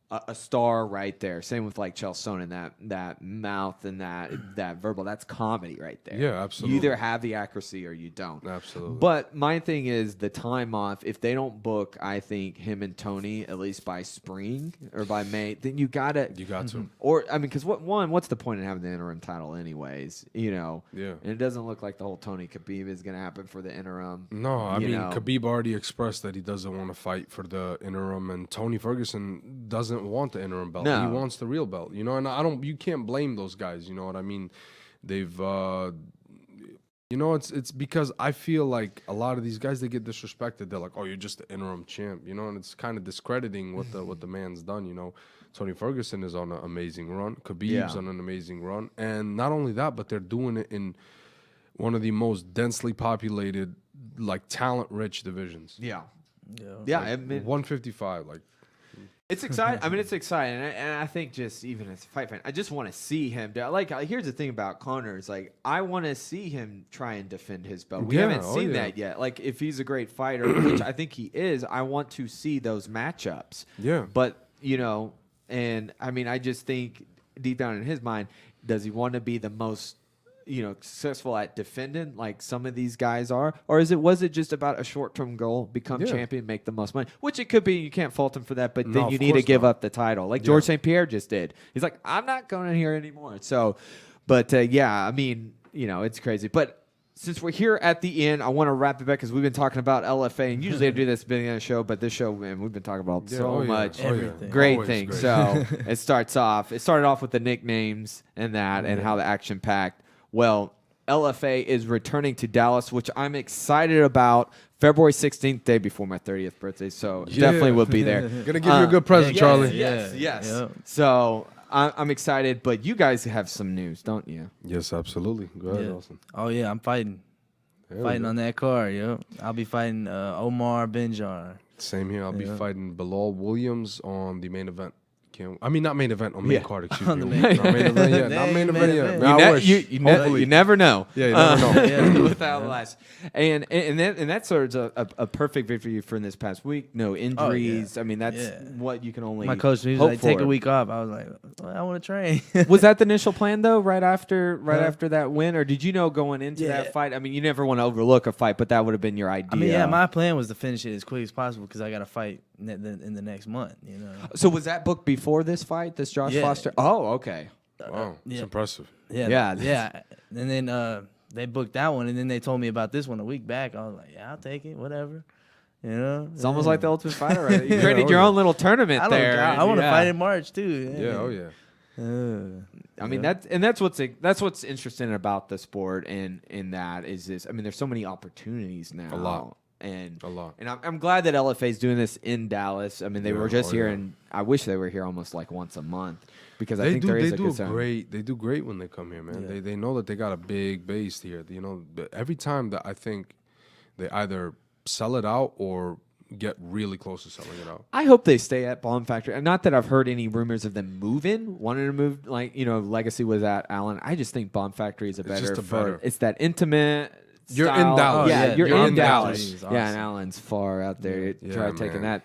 a star right there. Same with like Chael Sonnen, that mouth and that verbal. That's comedy right there. Yeah, absolutely. You either have the accuracy or you don't. Absolutely. But my thing is the time off. If they don't book, I think him and Tony at least by spring or by May, then you got to. Or I mean, because what's the point in having the interim title anyways? You know. Yeah. And it doesn't look like the whole Tony Khabib is going to happen for the interim. No, I mean, know. Khabib already expressed that he doesn't want to fight for the interim, and Tony Ferguson doesn't want the interim belt. No. He wants the real belt, you know. And you can't blame those guys. You know what I mean? They've, you know, it's because I feel like a lot of these guys, they get disrespected. They're like, "Oh, you're just the interim champ," you know, and it's kind of discrediting what the man's done. You know, Tony Ferguson is on an amazing run. Khabib's on an amazing run, and not only that, but they're doing it in one of the most densely populated, like talent-rich divisions. Yeah. Yeah. I mean, 155, like. it's exciting. I mean, it's exciting, and I think just even as a fight fan, I just want to see him. Like, here's the thing about Conor is like I want to see him try and defend his belt. We haven't seen that yet. Like, if he's a great fighter, which I think he is, I want to see those matchups. Yeah. But you know, and I mean, I just think deep down in his mind, does he want to be the most successful at defending like some of these guys are, or was it just about a short-term goal, become champion, make the most money, which it could be. You can't fault him for that, but then you need to give up the title like George St. Pierre just did. He's like, I'm not going in here anymore. So, but I mean, it's crazy. But since we're here at the end, I want to wrap it back because we've been talking about LFA, and usually I do this at the beginning of the show, but this show, man, we've been talking about much great things. Great. So it started off with the nicknames and that, and how the action packed. Well, LFA is returning to Dallas, which I'm excited about. February 16th, day before my 30th birthday, so definitely will be there. Gonna give you a good present, Charlie. Yes. Yeah. So I'm excited, but you guys have some news, don't you? Yes, absolutely. Go ahead, Austin. Oh yeah, I'm fighting. Fighting on that card, yo. I'll be fighting Omar Benjar. Same here. I'll be fighting Bilal Williams on the main event. Not main event, on main card, excuse me. Not main event yet. Not main event yet. I wish. You never know. Yeah, you never know. Without last. And that's sort of a perfect victory for this past week. No injuries. I mean, that's what you can only My coach was hope like, for. take a week off. I was like, I want to train. Was that the initial plan though? Right after that win, or did you know going into that fight? I mean, you never want to overlook a fight, but that would have been your idea. I mean, my plan was to finish it as quick as possible because I got to fight in the next month. So was that booked before this fight? This Josh Foster? Oh, okay. Wow, it's impressive. Yeah. And then they booked that one, and then they told me about this one a week back. I was like, yeah, I'll take it, whatever. It's almost like the Ultimate Fighter. Right? You created your own little tournament there. I want to fight in March too. I mean that's what's interesting about the sport, and in that is this. I mean, there's so many opportunities now. A lot. And I'm glad that LFA is doing this in Dallas. I mean, they were just here, and I wish they were here almost like once a month because I think there is a good zone. They do great when they come here, man. Yeah. They know that they got a big base here. Every time that I think they either sell it out or get really close to selling it out. I hope they stay at Bomb Factory. And not that I've heard any rumors of them wanting to move. Like Legacy was at Allen. I just think Bomb Factory is better. It's that intimate. You're style. in Dallas. You're in Dallas. Awesome. Yeah, and Allen's far out there. Try taking man.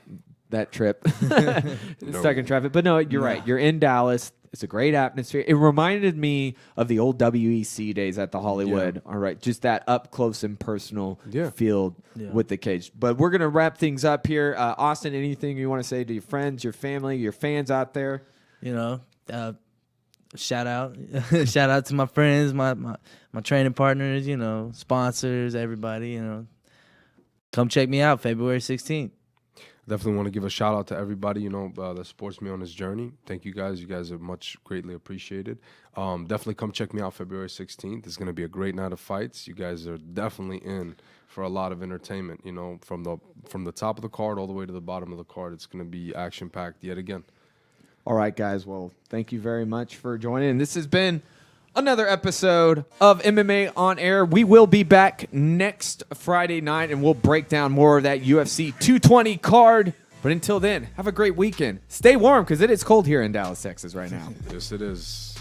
that trip. Stuck in traffic. But no, you're right. You're in Dallas. It's a great atmosphere. It reminded me of the old WEC days at the Hollywood. All right, just that up close and personal field with the cage. But we're gonna wrap things up here. Austin, anything you want to say to your friends, your family, your fans out there? Shout out to my friends, my training partners, sponsors, everybody, Come check me out February 16th. Definitely want to give a shout out to everybody, that supports me on this journey. Thank you guys. You guys are greatly appreciated. Definitely come check me out February 16th. It's going to be a great night of fights. You guys are definitely in for a lot of entertainment, from the top of the card all the way to the bottom of the card. It's going to be action-packed yet again. All right, guys. Well, thank you very much for joining. This has been another episode of MMA On Air. We will be back next Friday night, and we'll break down more of that UFC 220 card. But until then, have a great weekend. Stay warm because it is cold here in Dallas, Texas right now. Yes, it is.